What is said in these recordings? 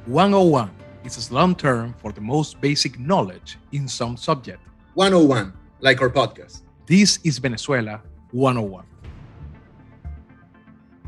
101 is a slang term for the most basic knowledge in some subject. 101, like our podcast. This is Venezuela 101.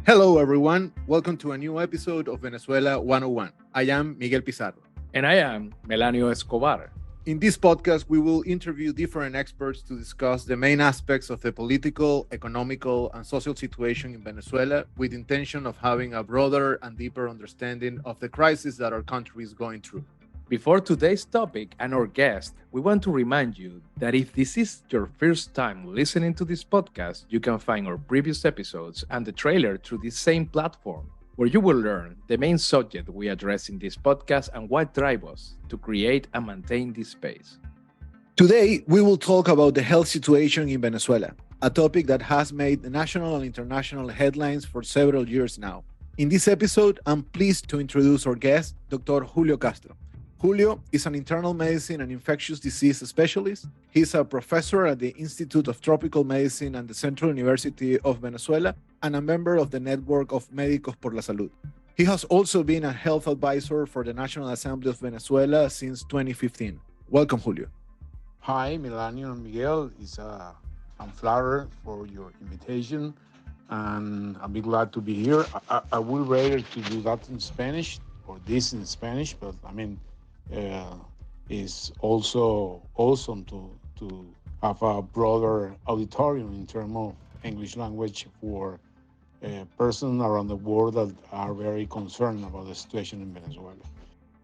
Hello, everyone. Welcome to a new episode of Venezuela 101. I am Miguel Pizarro. And I am Melanio Escobar. In this podcast, we will interview different experts to discuss the main aspects of the political, economical, and social situation in Venezuela with the intention of having a broader and deeper understanding of the crisis that our country is going through. Before today's topic and our guest, we want to remind you that if this is your first time listening to this podcast, you can find our previous episodes and the trailer through this same platform, where you will learn the main subject we address in this podcast and what drives us to create and maintain this space. Today, we will talk about the health situation in Venezuela, a topic that has made national and international headlines for several years now. In this episode, I'm pleased to introduce our guest, Dr. Julio Castro. Julio is an internal medicine and infectious disease specialist. He's a professor at the Institute of Tropical Medicine and the Central University of Venezuela and a member of the network of Médicos por la Salud. He has also been a health advisor for the National Assembly of Venezuela since 2015. Welcome, Julio. Hi, Melanio and Miguel. I'm flattered for your invitation, and I'll be glad to be here. I would rather to do that in Spanish or this in Spanish, but it's also awesome to have a broader auditorium in terms of English language for persons around the world that are very concerned about the situation in Venezuela.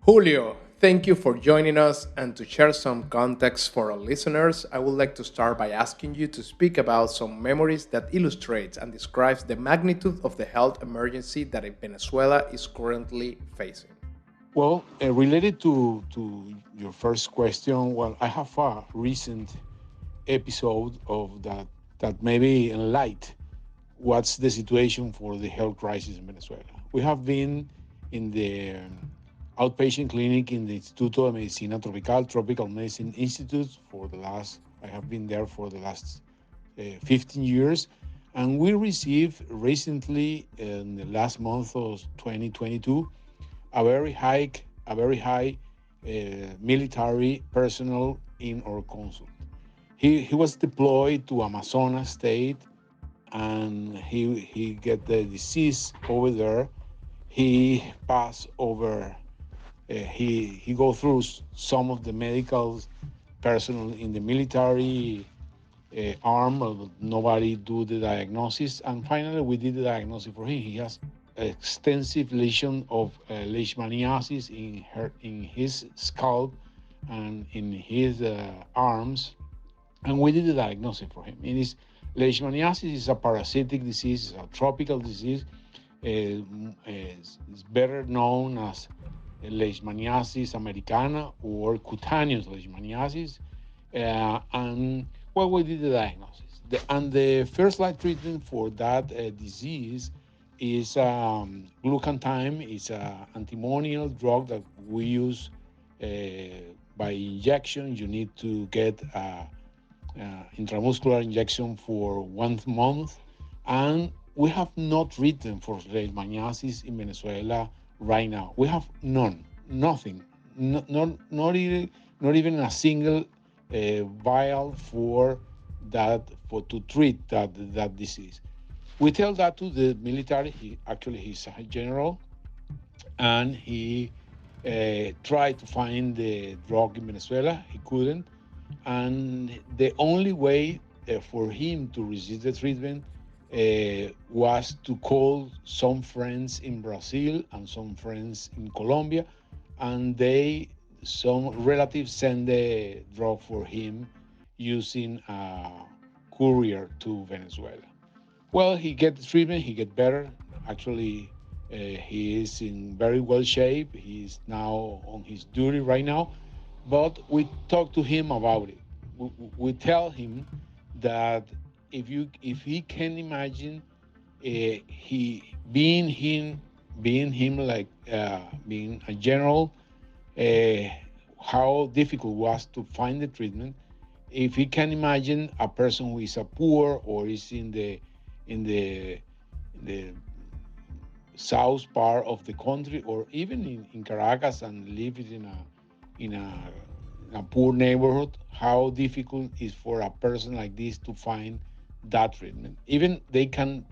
Julio, thank you for joining us, and to share some context for our listeners, I would like to start by asking you to speak about some memories that illustrates and describes the magnitude of the health emergency that Venezuela is currently facing. Well, related to your first question, well, I have a recent episode of that maybe enlight what's the situation for the health crisis in Venezuela. We have been in the outpatient clinic in the Instituto de Medicina Tropical Medicine Institute I have been there for the last 15 years. And we received recently in the last month of 2022, a very high military personnel in our consult. He was deployed to Amazonas state, and he get the disease over there. He passed over. He go through some of the medical personnel in the military arm, but nobody do the diagnosis. And finally, we did the diagnosis for him. He has extensive lesion of leishmaniasis in his scalp and in his arms, and we did the diagnosis for him. Leishmaniasis is a parasitic disease, it's a tropical disease. It's better known as leishmaniasis americana or cutaneous leishmaniasis, and well, we did the diagnosis. The first line treatment for that disease is glucantime. It's an antimonial drug that we use by injection. You need to get intramuscular injection for 1 month. And we have not written for leishmaniasis in Venezuela right now. We have nothing, not even a single vial for to treat that disease. We tell that to the military. He's a general, and he tried to find the drug in Venezuela. He couldn't, and the only way for him to receive the treatment was to call some friends in Brazil and some friends in Colombia, and some relatives send the drug for him using a courier to Venezuela. Well, he get the treatment, he get better. Actually, he is in very well shape. He's now on his duty right now, but we talk to him about it. We tell him that if he can imagine he being him like being a general, how difficult it was to find the treatment. If he can imagine a person who is a poor or is in the south part of the country, or even in Caracas, and live in a in a poor neighborhood, how difficult is for a person like this to find that treatment. Even they can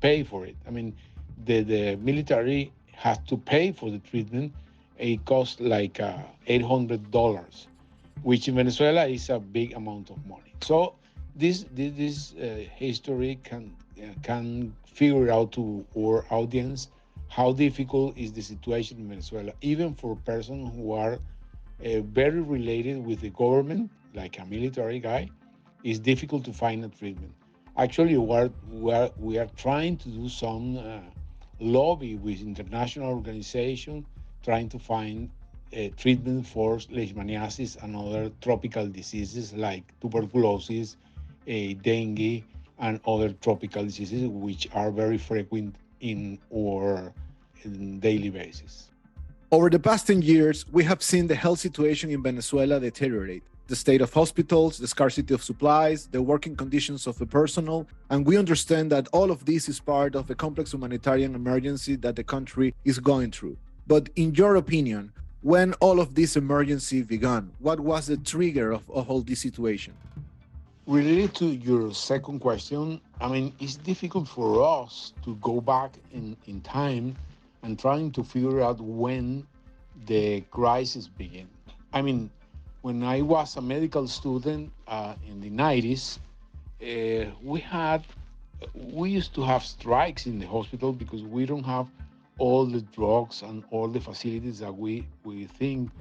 pay for it. I mean, the military has to pay for the treatment. It costs like $800, which in Venezuela is a big amount of money. So this history can figure out to our audience how difficult is the situation in Venezuela, even for persons who are very related with the government, like a military guy. It's difficult to find a treatment. Actually, we are trying to do some lobby with international organizations, trying to find treatment for leishmaniasis and other tropical diseases like tuberculosis, dengue, and other tropical diseases which are very frequent in our daily basis. Over the past 10 years, we have seen the health situation in Venezuela deteriorate. The state of hospitals, the scarcity of supplies, the working conditions of the personnel, and we understand that all of this is part of the complex humanitarian emergency that the country is going through. But in your opinion, when all of this emergency began, what was the trigger of all this situation? Related to your second question, I mean, it's difficult for us to go back in time and trying to figure out when the crisis began. I mean, when I was a medical student in the 90s, we used to have strikes in the hospital because we don't have all the drugs and all the facilities that we think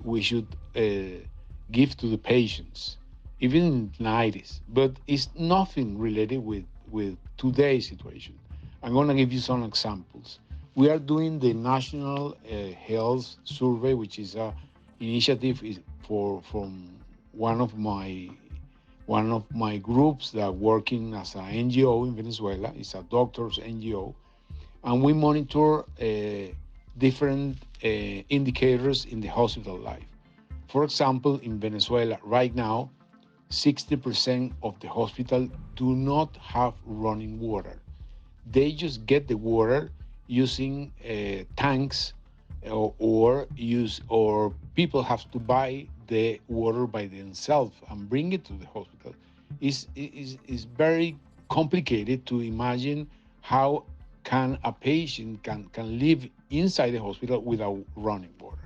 we should give to the patients, even in the 90s. But it's nothing related with today's situation. I'm going to give you some examples. We are doing the National Health Survey, which is a initiative from one of my one of my groups that working as an NGO in Venezuela. It's a doctors NGO, and we monitor different indicators in the hospital life. For example, in Venezuela right now, 60% of the hospital do not have running water. They just get the water using tanks, or people have to buy the water by themselves and bring it to the hospital. Is very complicated to imagine how can a patient can live inside the hospital without running water.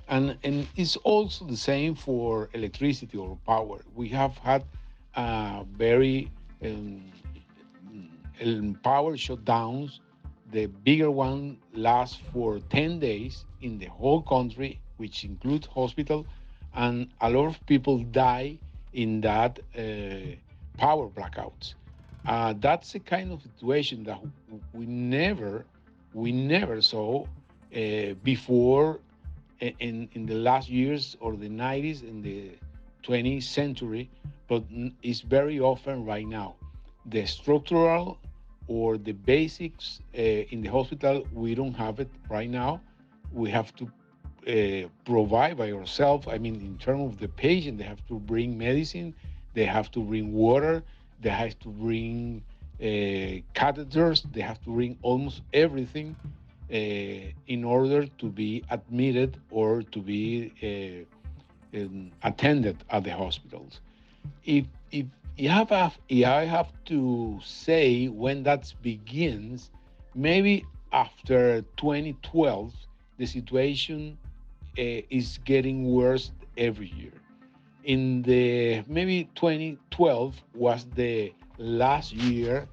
And it's also the same for electricity or power. We have had very power shutdowns. The bigger one lasts for 10 days in the whole country, which includes hospital, and a lot of people die in that power blackouts. That's a kind of situation that we never saw before in the last years or the 90s in the 20th century, but it's very often right now. The structural or the basics in the hospital, we don't have it right now. We have to provide by ourselves. I mean, in terms of the patient, they have to bring medicine, they have to bring water, they have to bring catheters, they have to bring almost everything in order to be admitted or to be attended at the hospitals. If if I have to say when that begins, maybe after 2012, the situation is getting worse every year. In the maybe 2012 was the last year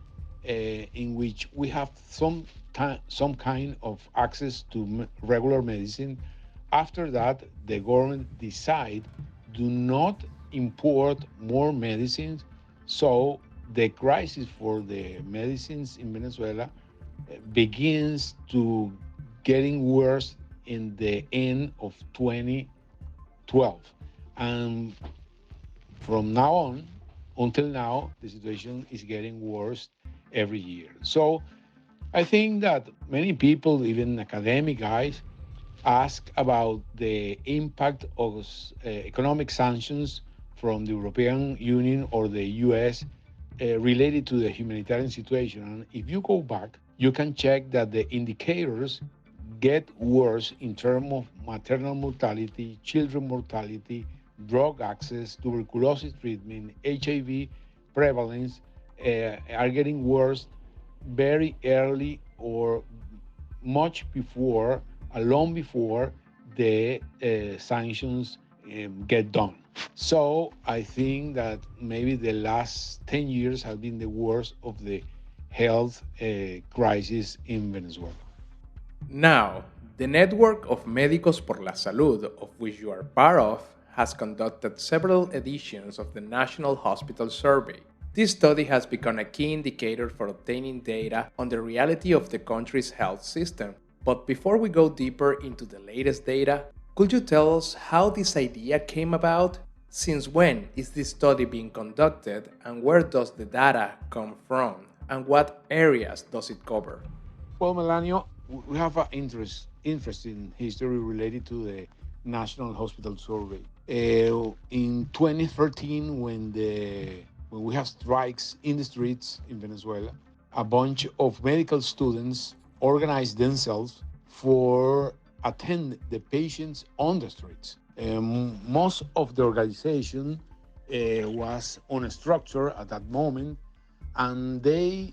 in which we have some kind of access to regular medicine. After that, the government decide do not import more medicines. So the crisis for the medicines in Venezuela begins to getting worse in the end of 2012. And from now on until now, the situation is getting worse every year. So I think that many people, even academic guys, ask about the impact of economic sanctions from the European Union or the US related to the humanitarian situation. And if you go back, you can check that the indicators get worse in terms of maternal mortality, children mortality, drug access, tuberculosis treatment, HIV prevalence are getting worse very early or much before, long before the sanctions get done. So I think that maybe the last 10 years have been the worst of the health crisis in Venezuela. Now, the network of Médicos por la Salud, of which you are part of, has conducted several editions of the National Hospital Survey. This study has become a key indicator for obtaining data on the reality of the country's health system. But before we go deeper into the latest data, could you tell us how this idea came about? Since when is this study being conducted, and where does the data come from, and what areas does it cover? Well, Melanio, we have an interesting history related to the National Hospital Survey. In 2013, when we have strikes in the streets in Venezuela, a bunch of medical students organized themselves for attend the patients on the streets. Most of the organization was on a structure at that moment, and they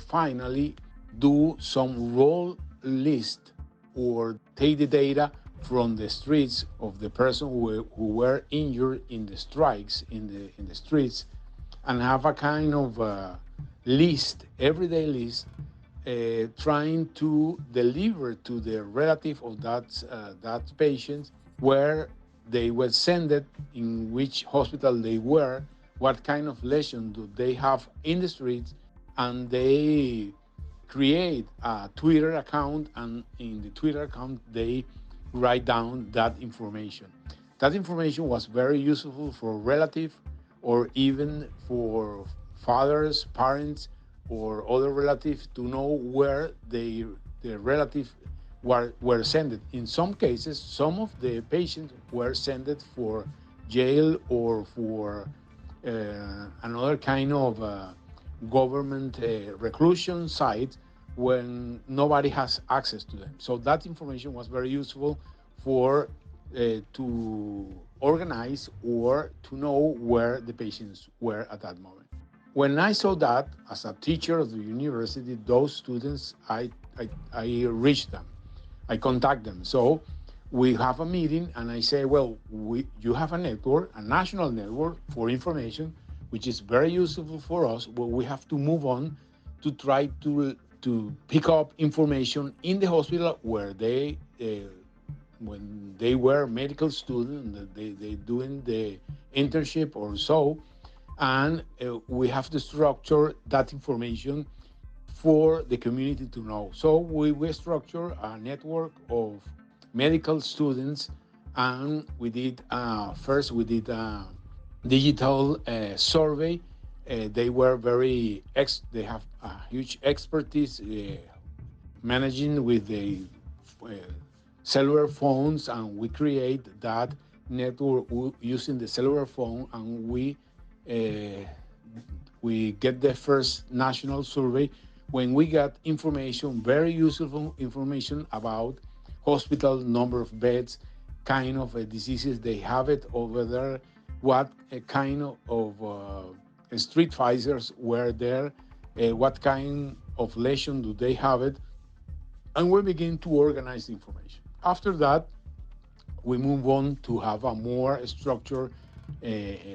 finally do some roll list or take the data from the streets of the person who were injured in the strikes in the streets, and have a kind of list, everyday list, trying to deliver to the relative of that patient where they were sent, in which hospital they were, what kind of lesion do they have in the streets, and they create a Twitter account, and in the Twitter account they write down that information. That information was very useful for relative or even for fathers, parents, or other relatives to know where the relative were sent. In some cases, some of the patients were sent for jail or for another kind of government reclusion site when nobody has access to them. So that information was very useful for to organize or to know where the patients were at that moment. When I saw that as a teacher of the university, those students, I reached them, I contact them. So we have a meeting, and I say, well, you have a network, a national network for information, which is very useful for us. But we have to move on to try to pick up information in the hospital where they when they were medical students, they doing the internship or so, and we have to structure that information for the community to know. So we structure a network of medical students, and we did first we did a digital survey. They were they have a huge expertise managing with the uh, cellular phones, and we create that network using the cellular phone, and uh, we get the first national survey when we got information, very useful information about hospital number of beds, kind of diseases they have it over there, what kind of street fighters were there, what kind of lesion do they have it, and we begin to organize the information. After that, we move on to have a more structured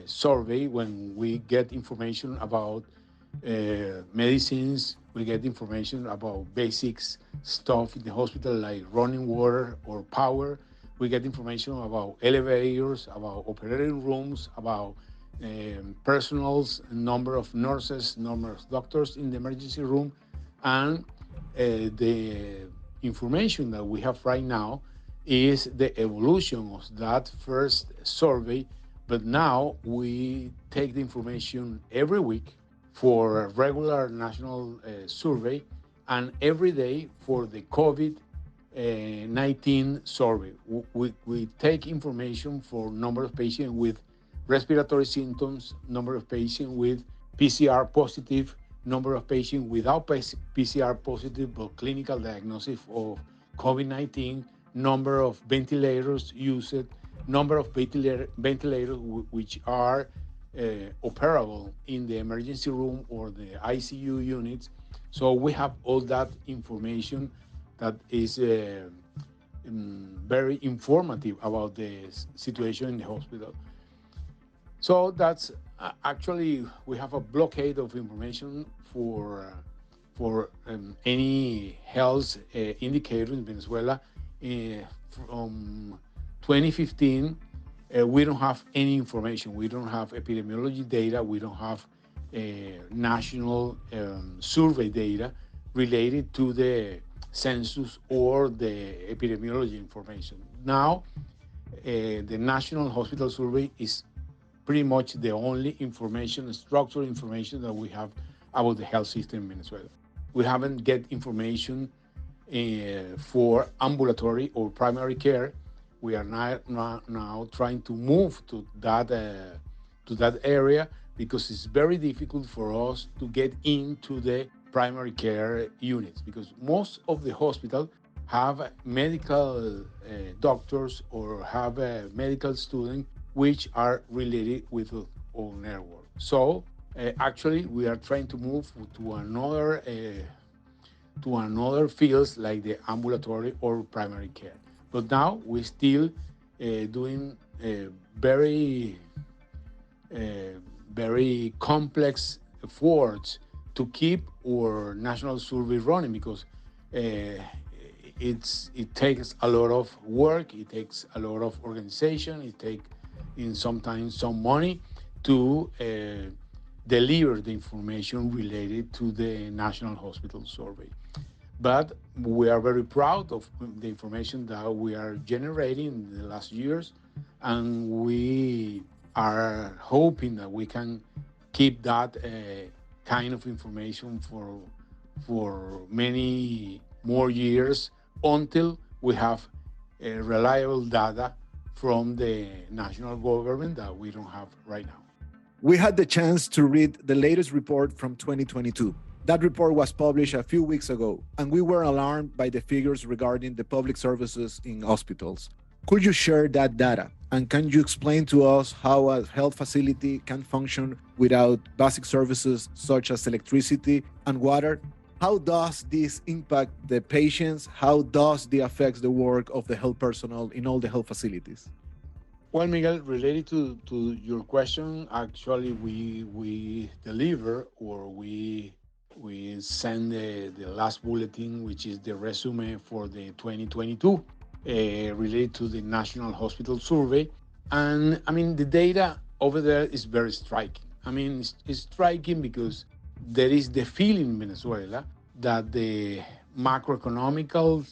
survey when we get information about medicines, we get information about basics stuff in the hospital like running water or power. We get information about elevators, about operating rooms, about personals, number of nurses, number of doctors in the emergency room, and the information that we have right now is the evolution of that first survey. But now we take the information every week for a regular national survey, and every day for the COVID 19 survey. We take information for number of patients with respiratory symptoms, number of patients with PCR positive number of patients without PCR positive but clinical diagnosis of COVID-19, number of ventilators used, number of ventilators which are operable in the emergency room or the ICU units. So we have all that information that is very informative about the situation in the hospital. So that's actually we have a blockade of information for any health indicator in Venezuela. From 2015, we don't have any information. We don't have epidemiology data. We don't have national survey data related to the census or the epidemiology information. Now, the National Hospital Survey is pretty much the only information, structural information that we have about the health system in Venezuela. We haven't get information for ambulatory or primary care. We are now trying to move to that area because it's very difficult for us to get into the primary care units because most of the hospitals have medical doctors or have medical students which are related with our network. So actually, we are trying to move to another fields like the ambulatory or primary care. But now we're still doing very very complex efforts to keep our national survey running because it takes a lot of work, it takes a lot of organization, it takes sometimes some money to deliver the information related to the National Hospital Survey. But we are very proud of the information that we are generating in the last years, and we are hoping that we can keep that kind of information for many more years until we have reliable data from the national government that we don't have right now. We had the chance to read the latest report from 2022. That report was published a few weeks ago, and we were alarmed by the figures regarding the public services in hospitals. Could you share that data? And can you explain to us how a health facility can function without basic services such as electricity and water? How does this impact the patients? How does it affect the work of the health personnel in all the health facilities? Well, Miguel, related to your question, actually we deliver or we send the last bulletin, which is the resume for the 2022 related to the National Hospital Survey. And I mean, the data over there is very striking. I mean, it's striking because there is the feeling in Venezuela that the macroeconomical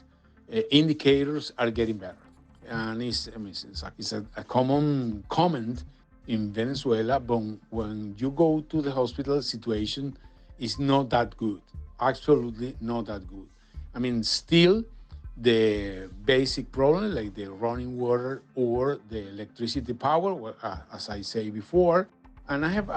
indicators are getting better. And it's a common comment in Venezuela, but when you go to the hospital, situation is not that good. Absolutely not that good. I mean, still the basic problem like the running water or the electricity power, as I say before, and I have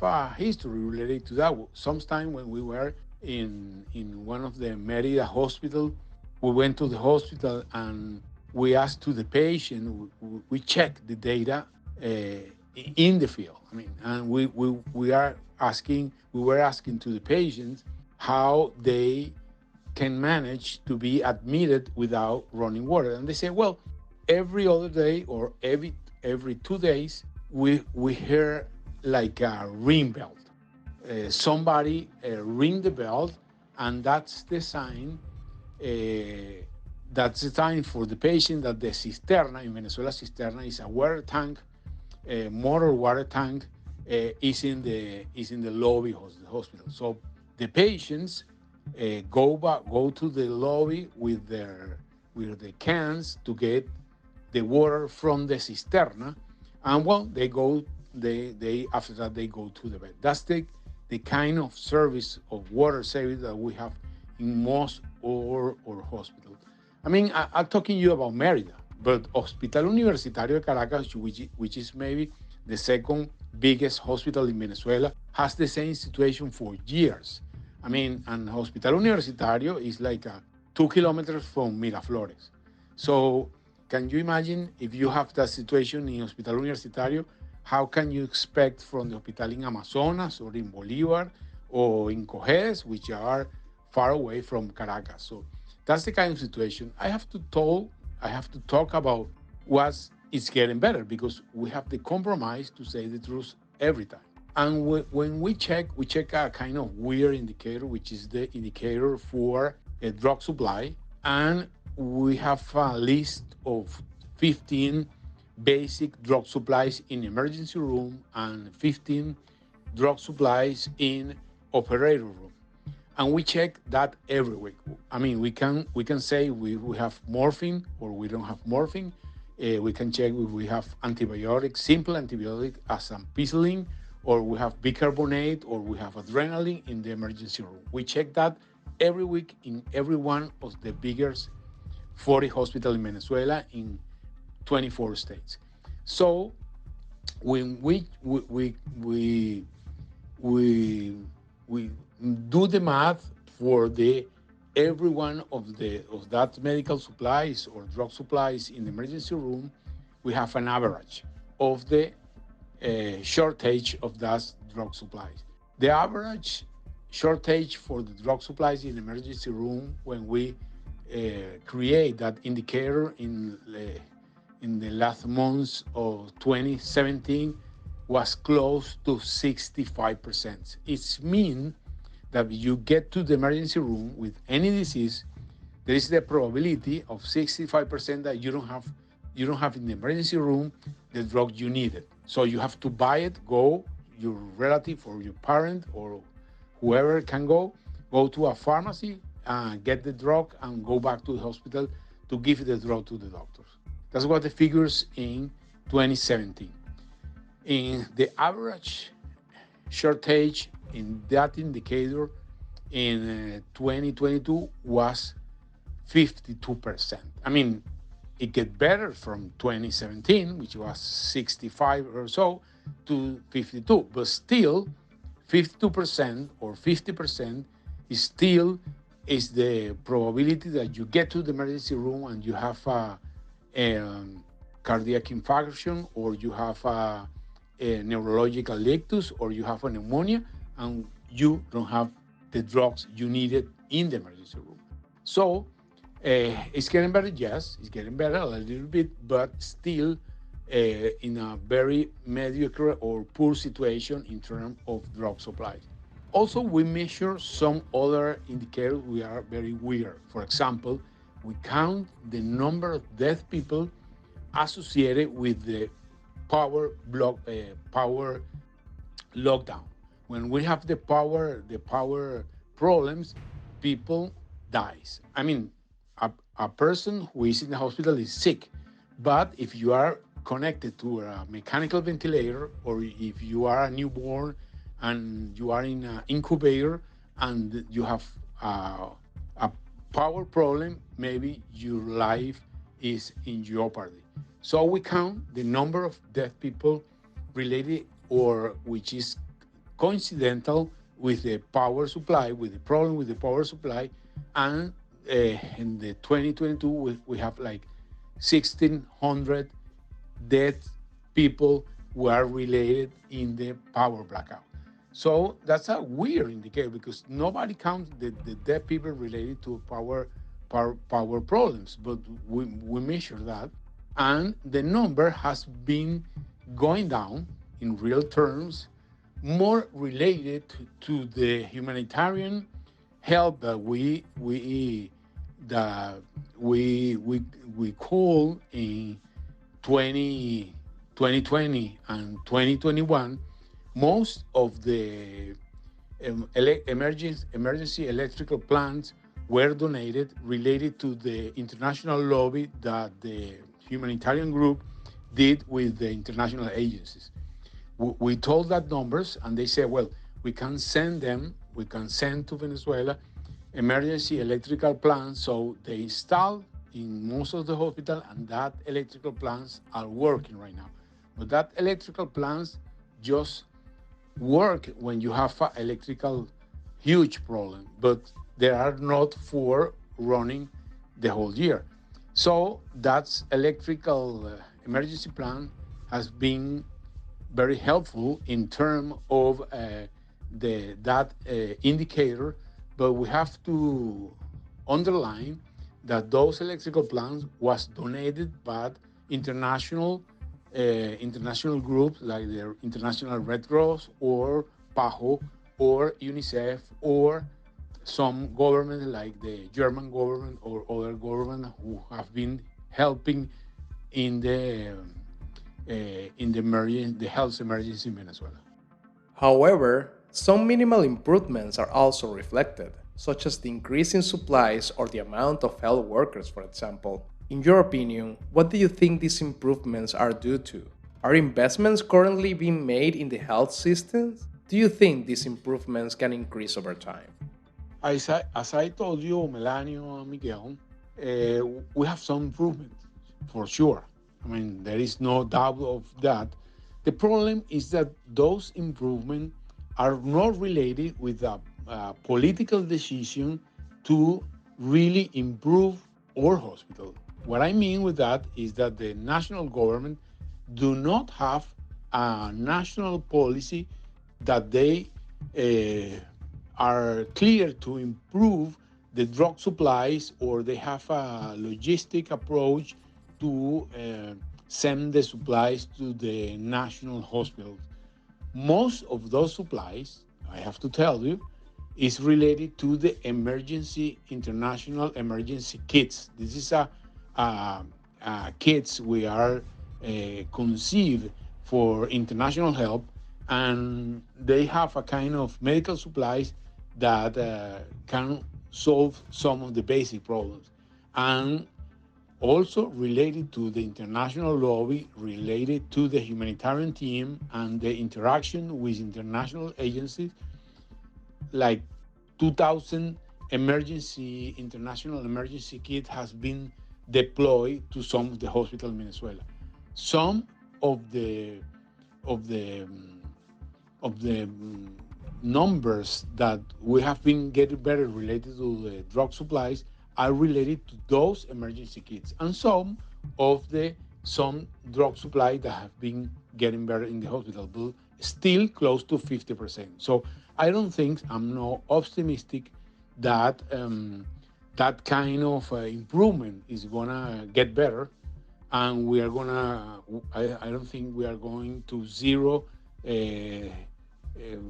a history related to that. Sometime when we were in one of the Merida hospital, we went to the hospital and we asked to the patient, we checked the data in the field. I mean, and we were asking to the patients how they can manage to be admitted without running water. And they say, well, every other day or every 2 days, we hear like a ring bell. Somebody ring the bell, and that's the sign. That's the time for the patient that the cisterna in Venezuela, cisterna is a water tank, a motor water tank, is in the lobby of the hospital. So the patients go to the lobby with the cans to get the water from the cisterna, and well, they after that they go to the bed. That's the kind of service of water service that we have in most or hospitals. I mean, I'm talking to you about Merida, but Hospital Universitario de Caracas, which is maybe the second biggest hospital in Venezuela, has the same situation for years. I mean, and Hospital Universitario is like 2 kilometers from Miraflores. So can you imagine if you have that situation in Hospital Universitario, how can you expect from the hospital in Amazonas or in Bolivar or in Cojedes, which are far away from Caracas? So that's the kind of situation. I have to talk about what's it's getting better because we have the compromise to say the truth every time. And when we check a kind of weird indicator, which is the indicator for a drug supply. And we have a list of 15 basic drug supplies in emergency room and 15 drug supplies in operator room. And we check that every week. I mean, we can say we have morphine or we don't have morphine. We can check if we have antibiotics, simple antibiotic as ampicillin, or we have bicarbonate, or we have adrenaline in the emergency room. We check that every week in every one of the biggest 40 hospitals in Venezuela in 24 states. So when we do the math for the every one of that medical supplies or drug supplies in the emergency room, we have an average of the shortage of those drug supplies. The average shortage for the drug supplies in the emergency room when we create that indicator in the last months of 2017 was close to 65%. It means that you get to the emergency room with any disease, there is the probability of 65% that you don't have in the emergency room the drug you needed. So you have to buy it, go, your relative or your parent or whoever can go to a pharmacy and get the drug and go back to the hospital to give the drug to the doctors. That's what the figures in 2017. In the average shortage in that indicator in 2022 was 52%. I mean, it get better from 2017, which was 65 or so, to 52, but still 52% or 50% is still is the probability that you get to the emergency room and you have a cardiac infarction or you have a neurological ictus or you have a pneumonia and you don't have the drugs you needed in the emergency room. So it's getting better, yes, it's getting better a little bit, but still in a very mediocre or poor situation in terms of drug supplies. Also, we measure some other indicators we are very weird. For example, we count the number of dead people associated with the power lockdown. When we have the power problems, people dies. I mean, a person who is in the hospital is sick, but if you are connected to a mechanical ventilator or if you are a newborn and you are in an incubator and you have a power problem, maybe your life is in jeopardy. So we count the number of dead people related or which is coincidental with the power supply, with the problem with the power supply. And in the 2022, we have like 1,600 dead people who are related in the power blackout. So that's a weird indicator because nobody counts the dead people related to power problems, but we measure that. And the number has been going down in real terms, more related to the humanitarian help that we call in 2020 and 2021. Most of the emergency electrical plants were donated related to the international lobby that the humanitarian group did with the international agencies. We told that numbers and they said, well, we can send to Venezuela emergency electrical plants. So they installed in most of the hospital and that electrical plants are working right now. But that electrical plants just work when you have an electrical huge problem, but they are not for running the whole year. So that's electrical emergency plan has been very helpful in terms of the that indicator, but we have to underline that those electrical plans was donated by international international groups like the International Red Cross or PAHO or UNICEF or some governments like the German government or other government who have been helping in the health emergency in Venezuela. However, some minimal improvements are also reflected, such as the increase in supplies or the amount of health workers, for example. In your opinion, what do you think these improvements are due to? Are investments currently being made in the health systems? Do you think these improvements can increase over time? As I told you, Melanio and Miguel, we have some improvement for sure. I mean, there is no doubt of that. The problem is that those improvements are not related with a political decision to really improve our hospital. What I mean with that is that the national government do not have a national policy that they are clear to improve the drug supplies, or they have a logistic approach to send the supplies to the national hospitals. Most of those supplies, I have to tell you, is related to the international emergency kits. This is a kits we are conceived for international help, and they have a kind of medical supplies that can solve some of the basic problems. And also related to the international lobby, related to the humanitarian team and the interaction with international agencies, like 2000 international emergency kit has been deployed to some of the hospitals in Venezuela. Some of the of the of the numbers that we have been getting better related to the drug supplies are related to those emergency kits, and some drug supply that have been getting better in the hospital, but still close to 50%. So I don't think, I'm not optimistic that that kind of improvement is gonna get better, and we are gonna. I don't think we are going to zero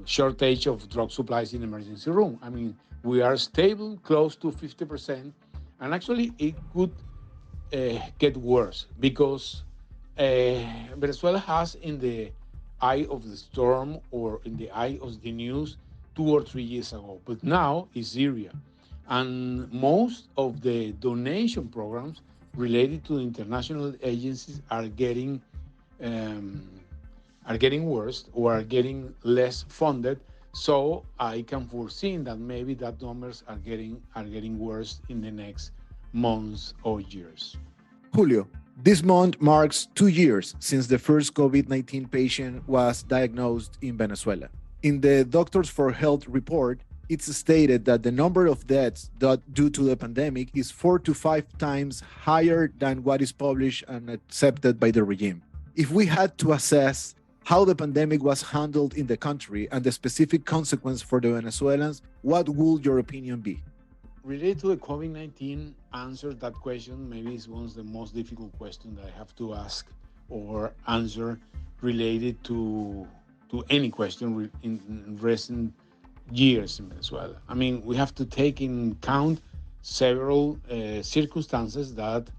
shortage of drug supplies in emergency room. I mean, we are stable, close to 50%, and actually it could get worse because Venezuela has in the eye of the storm or in the eye of the news 2 or 3 years ago, but now is Syria, and most of the donation programs related to international agencies um, are getting worse or are getting less funded. So I can foresee that maybe that numbers are getting worse in the next months or years. Julio, this month marks 2 years since the first COVID 19 patient was diagnosed in Venezuela. In the Doctors for Health report, it's stated that the number of deaths due to the pandemic is 4 to 5 times higher than what is published and accepted by the regime. If we had to assess how the pandemic was handled in the country and the specific consequence for the Venezuelans, what would your opinion be? Related to the COVID-19, answer that question maybe is one of the most difficult questions that I have to ask or answer related to any question in recent years in Venezuela. I mean, we have to take in account several circumstances that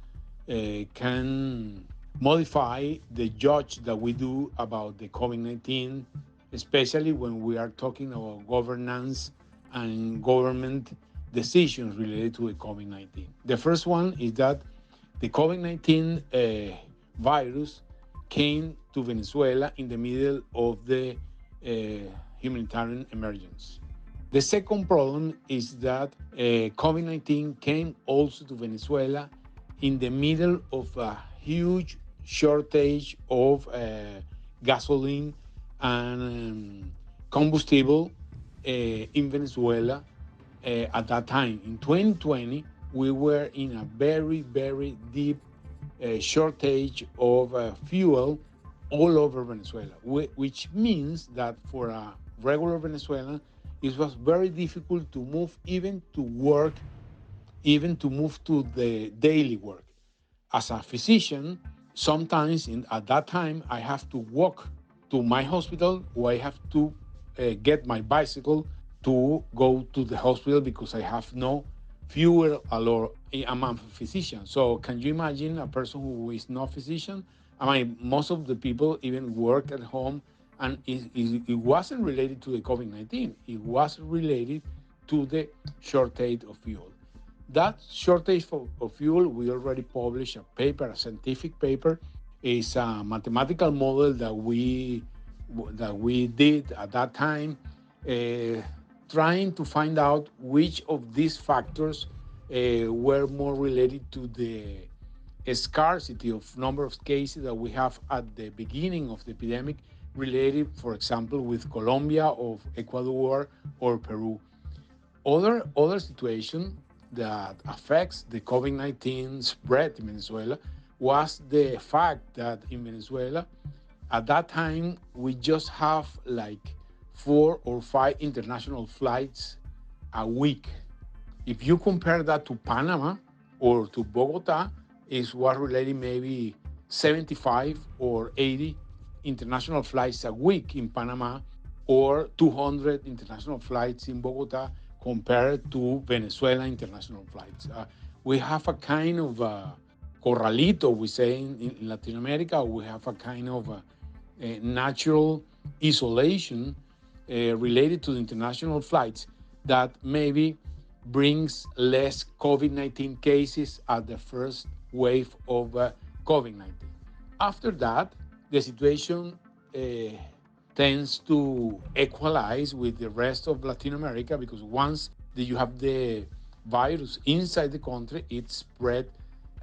can modify the judge that we do about the COVID-19, especially when we are talking about governance and government decisions related to the COVID-19. The first one is that the COVID-19 virus came to Venezuela in the middle of the humanitarian emergency. The second problem is that COVID-19 came also to Venezuela in the middle of a huge shortage of gasoline and combustible in Venezuela at that time. In 2020, we were in a very, very deep shortage of fuel all over Venezuela, which means that for a regular Venezuelan, it was very difficult to move, even to work, even to move to the daily work. As a physician, sometimes at that time, I have to walk to my hospital, or I have to get my bicycle to go to the hospital because I have no fuel alone. I'm a physician. So can you imagine a person who is not physician? I mean, most of the people even work at home, and it wasn't related to the COVID-19. It was related to the shortage of fuel. That shortage of fuel, we already published a paper, a scientific paper. It's a mathematical model that we did at that time, uh, trying to find out which of these factors were more related to the scarcity of number of cases that we have at the beginning of the epidemic, related, for example, with Colombia, or Ecuador, or Peru. Other situation that affects the COVID-19 spread in Venezuela was the fact that in Venezuela, at that time, we just have like 4 or 5 international flights a week. If you compare that to Panama or to Bogota, is what related maybe 75 or 80 international flights a week in Panama, or 200 international flights in Bogota, compared to Venezuela international flights. We have a kind of corralito, we say in Latin America. We have a kind of natural isolation related to the international flights that maybe brings less COVID-19 cases at the first wave of COVID-19. After that, the situation tends to equalize with the rest of Latin America, because once that you have the virus inside the country, it spread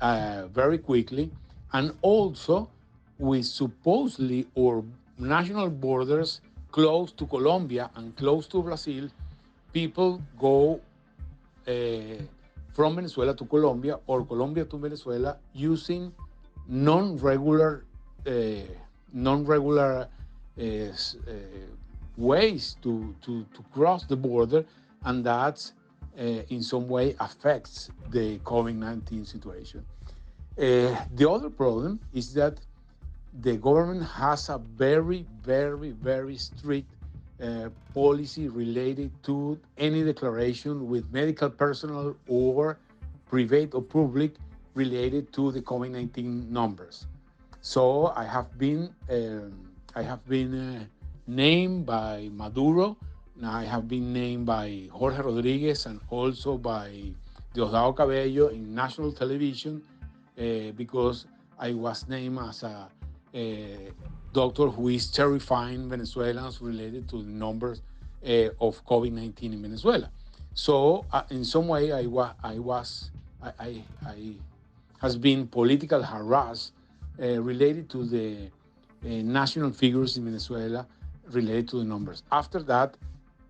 very quickly. And also, with supposedly our national borders close to Colombia and close to Brazil, people go uh, from Venezuela to Colombia, or Colombia to Venezuela, using non-regular uh, non-regular ways to cross the border, and that in some way affects the COVID-19 situation. The other problem is that the government has a very, very, very strict policy related to any declaration with medical personnel or private or public related to the COVID-19 numbers. So I have been named by Maduro. I have been named by Jorge Rodriguez, and also by Diosdado Cabello in national television, because I was named as a doctor who is terrifying Venezuelans related to the numbers of COVID-19 in Venezuela. So in some way, I has been political harassed related to the national figures in Venezuela related to the numbers. After that,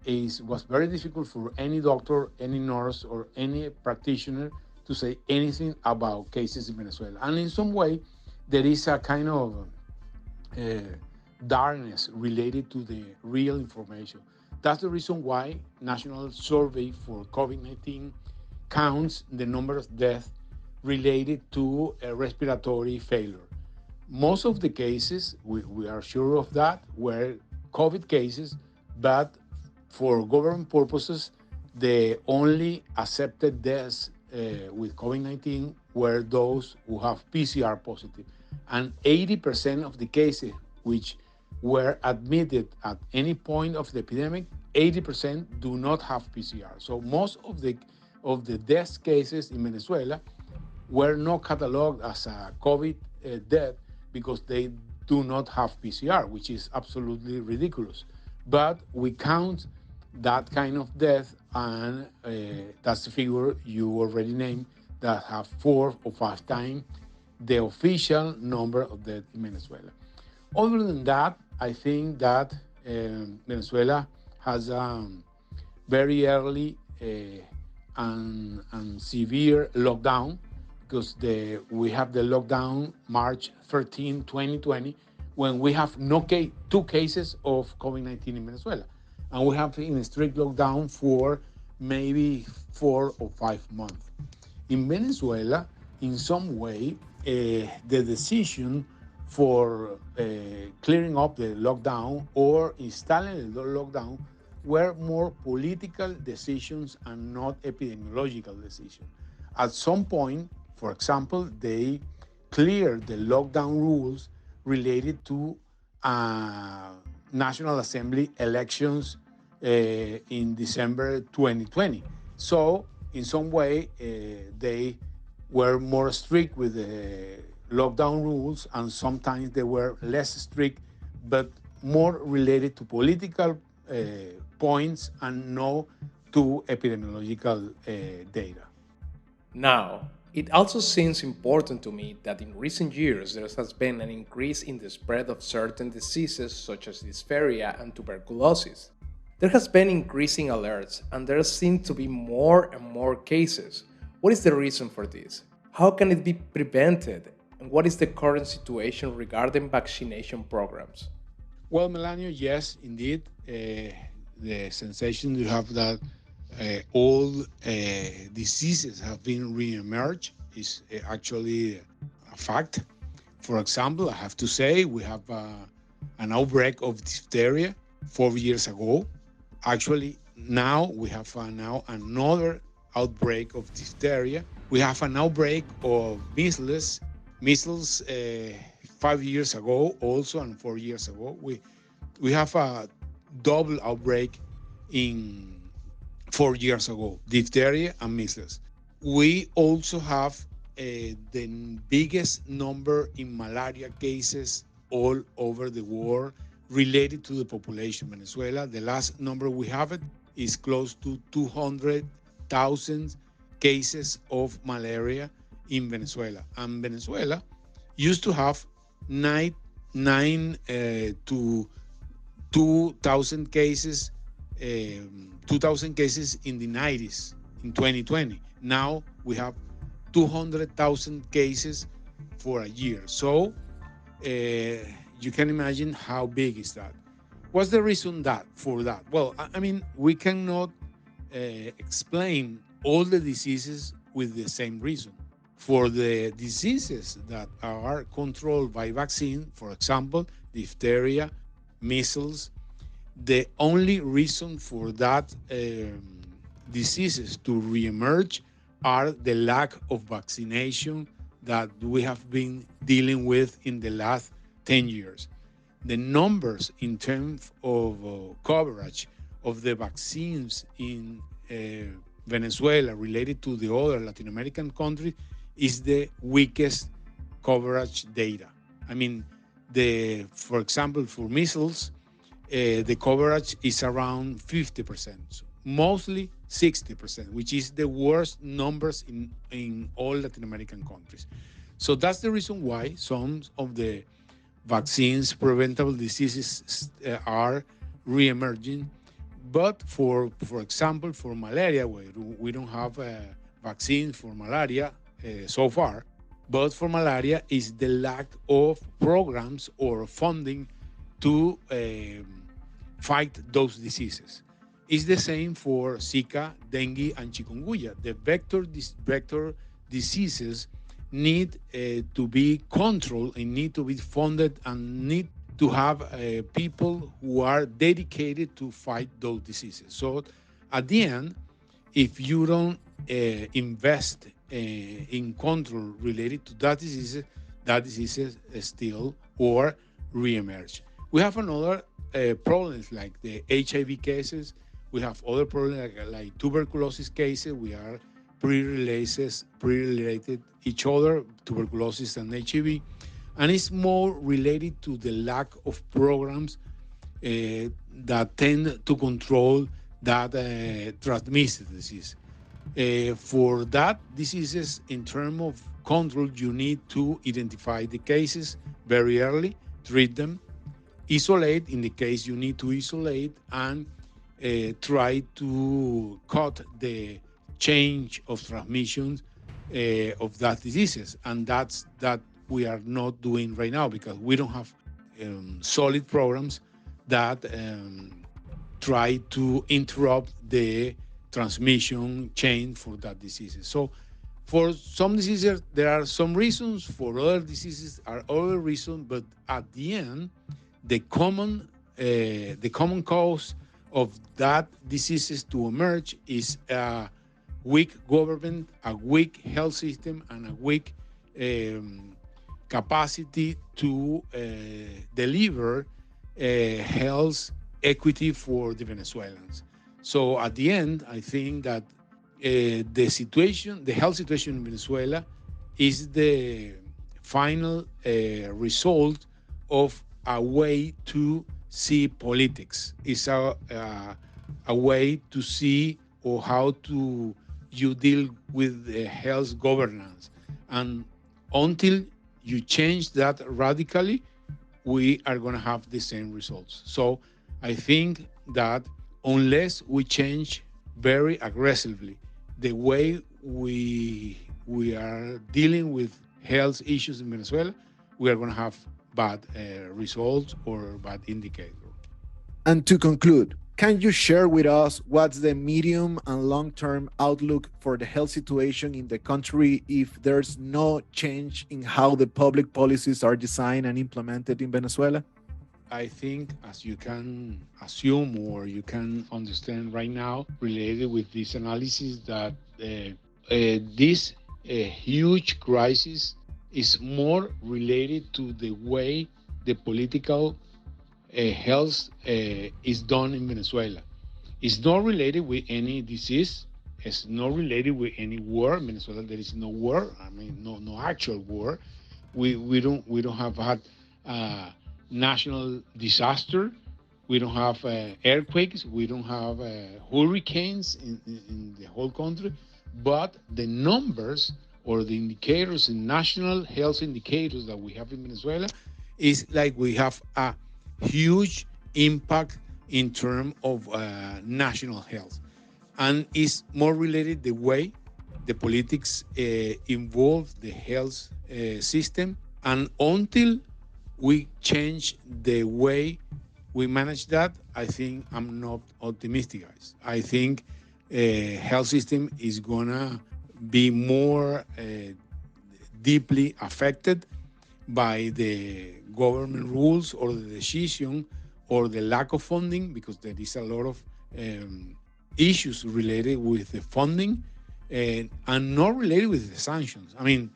it was very difficult for any doctor, any nurse, or any practitioner to say anything about cases in Venezuela. And in some way, there is a kind of uh, darkness related to the real information. That's the reason why national survey for COVID-19 counts the number of deaths related to respiratory failure. Most of the cases, we are sure of that, were COVID cases, but for government purposes, the only accepted deaths with COVID-19 were those who have PCR positive. And 80% of the cases which were admitted at any point of the epidemic, 80% do not have PCR. So most of the death cases in Venezuela were not cataloged as a COVID death, because they do not have PCR, which is absolutely ridiculous. But we count that kind of death, and that's the figure you already named, that have 4 or 5 times the official number of deaths in Venezuela. Other than that, I think that Venezuela has very early and severe lockdown because we have the lockdown March 13, 2020, when we have two cases of COVID-19 in Venezuela. And we have in a strict lockdown for maybe 4 or 5 months. In Venezuela, in some way, the decision for clearing up the lockdown or installing the lockdown were more political decisions and not epidemiological decisions. At some point, for example, they cleared the lockdown rules related to National Assembly elections in December 2020. So, in some way, they were more strict with the lockdown rules, and sometimes they were less strict, but more related to political points and no to epidemiological data. Now, it also seems important to me that in recent years there has been an increase in the spread of certain diseases such as dysphagia and tuberculosis. There has been increasing alerts and there seem to be more and more cases. What is the reason for this? How can it be prevented? And what is the current situation regarding vaccination programs? Well, Melania, yes, indeed. The sensation you have that all diseases have been re-emerged is actually a fact. For example, I have to say we have an outbreak of diphtheria 4 years ago. Actually, now we have now another outbreak of diphtheria. We have an outbreak of measles 5 years ago also, and 4 years ago. We have a double outbreak in 4 years ago, diphtheria and measles. We also have the biggest number in malaria cases all over the world related to the population. Venezuela, the last number we have it is close to 200,000 cases of malaria in Venezuela. And Venezuela used to have nine to 2,000 cases, 2,000 cases in the 90s in 2020. Now we have 200,000 cases for a year. So you can imagine how big is that. What's the reason for that? Well, I mean, we cannot explain all the diseases with the same reason. For the diseases that are controlled by vaccine, for example, diphtheria, measles, the only reason for that diseases to reemerge are the lack of vaccination that we have been dealing with in the last 10 years. The numbers in terms of coverage of the vaccines in Venezuela related to the other Latin American countries is the weakest coverage data. I mean, for example, for measles, the coverage is around 50%, so mostly 60%, which is the worst numbers in all Latin American countries. So that's the reason why some of the vaccines, preventable diseases are re-emerging. But for example, for malaria, we don't have a vaccine for malaria so far. But for malaria is the lack of programs or funding to fight those diseases. It's the same for Zika, dengue, and chikungunya. The vector diseases need to be controlled and need to be funded and need to have people who are dedicated to fight those diseases. So at the end, if you don't invest in control related to that diseases still or reemerge. We have another problems like the HIV cases. We have other problems like tuberculosis cases. We are pre-related each other, tuberculosis and HIV. And it's more related to the lack of programs that tend to control that transmitted disease. For that diseases, in terms of control, you need to identify the cases very early, treat them, isolate in the case you need to isolate, and try to cut the change of transmissions of that diseases. And that's that we are not doing right now because we don't have solid programs that try to interrupt the transmission chain for that diseases. So for some diseases, there are some reasons. For other diseases, are other reasons. But at the end, the common cause of that diseases to emerge is a weak government, a weak health system, and a weak capacity to deliver health equity for the Venezuelans. So at the end, I think that the health situation in Venezuela, is the final result of a way to see politics. It's a way to see or how to you deal with health governance. And until you change that radically, we are going to have the same results. So I think that unless we change very aggressively the way we are dealing with health issues in Venezuela, we are going to have bad results or bad indicators. And to conclude, can you share with us what's the medium and long term outlook for the health situation in the country if there's no change in how the public policies are designed and implemented in Venezuela? I think, as you can assume or you can understand right now, related with this analysis, that this huge crisis is more related to the way the political health is done in Venezuela. It's not related with any disease. It's not related with any war. In Venezuela, there is no war. I mean, no actual war. We don't have had national disaster. We don't have earthquakes. We don't have hurricanes in the whole country. But the numbers or the indicators, in national health indicators that we have in Venezuela, is like we have a huge impact in terms of national health. And it's more related the way the politics involve the health system. And until we change the way we manage that, I think I'm not optimistic, guys. I think health system is gonna be more deeply affected by the government rules or the decision or the lack of funding, because there is a lot of issues related with the funding and not related with the sanctions. I mean,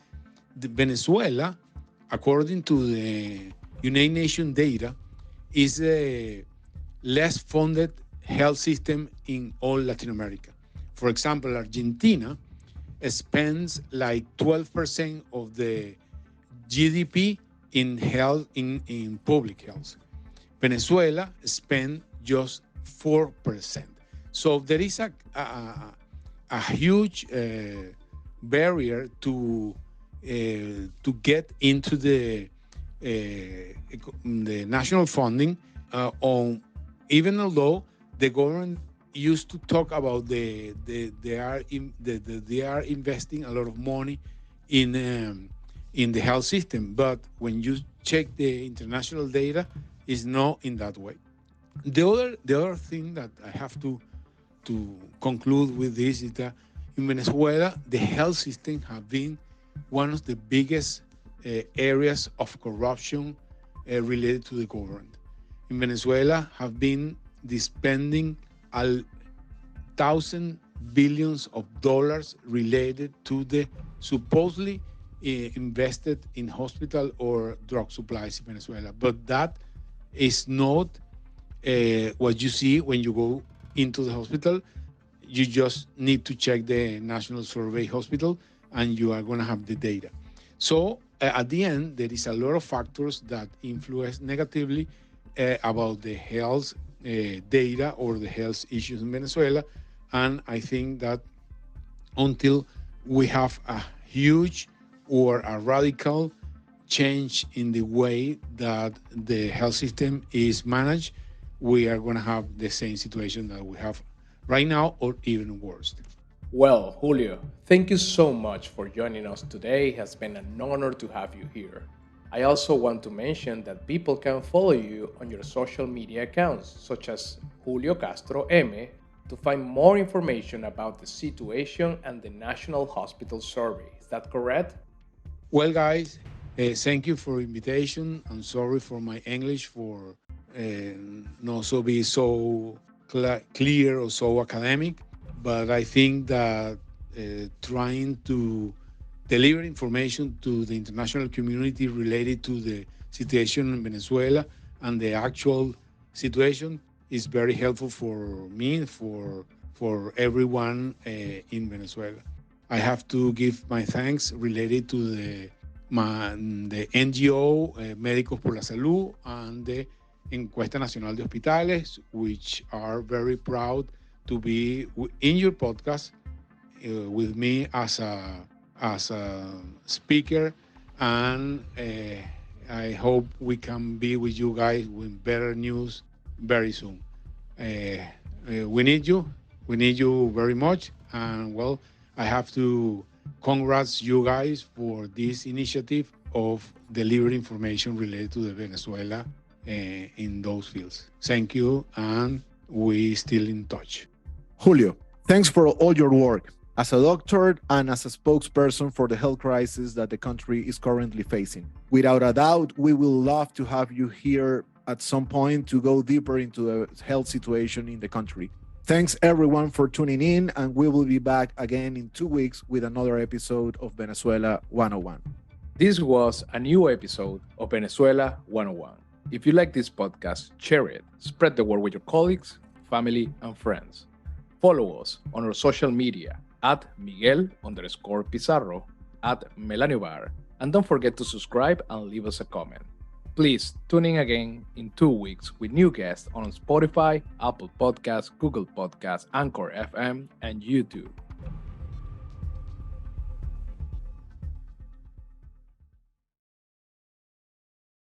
Venezuela, according to the United Nations data, is the less funded health system in all Latin America. For example, Argentina spends like 12% of the GDP in health, in public health. Venezuela spends just 4%. So there is a huge barrier to get into the national funding, on even although the government used to talk about they are investing a lot of money in the health system, but when you check the international data, it's not in that way. The other thing that I have to conclude with this is that in Venezuela, the health system have been one of the biggest areas of corruption related to the government. In Venezuela, have been spending $1,000 billion related to the supposedly invested in hospital or drug supplies in Venezuela. But that is not what you see when you go into the hospital. You just need to check the National Survey Hospital and you are going to have the data. So at the end, there is a lot of factors that influence negatively about the health data or the health issues in Venezuela. And I think that until we have a huge or a radical change in the way that the health system is managed, we are going to have the same situation that we have right now or even worse. Well, Julio, thank you so much for joining us today. It has been an honor to have you here. I also want to mention that people can follow you on your social media accounts, such as Julio Castro M, to find more information about the situation and the National Hospital Survey. Is that correct? Well, guys, thank you for invitation. I'm sorry for my English for not so be so clear or so academic, but I think that trying to deliver information to the international community related to the situation in Venezuela and the actual situation is very helpful for me, for everyone in Venezuela. I have to give my thanks related to the NGO Médicos por la Salud and the Encuesta Nacional de Hospitales, which are very proud to be in your podcast with me as a speaker, and I hope we can be with you guys with better news very soon. We need you. We need you very much. And well, I have to congrats you guys for this initiative of delivering information related to the Venezuela in those fields. Thank you, and we still in touch. Julio, thanks for all your work as a doctor and as a spokesperson for the health crisis that the country is currently facing. Without a doubt, we will love to have you here at some point to go deeper into the health situation in the country. Thanks everyone for tuning in, and we will be back again in 2 weeks with another episode of Venezuela 101. This was a new episode of Venezuela 101. If you like this podcast, share it, spread the word with your colleagues, family, and friends. Follow us on our social media at Miguel_Pizarro, at Melaniobar, and don't forget to subscribe and leave us a comment. Please tune in again in 2 weeks with new guests on Spotify, Apple Podcasts, Google Podcasts, Anchor FM, and YouTube.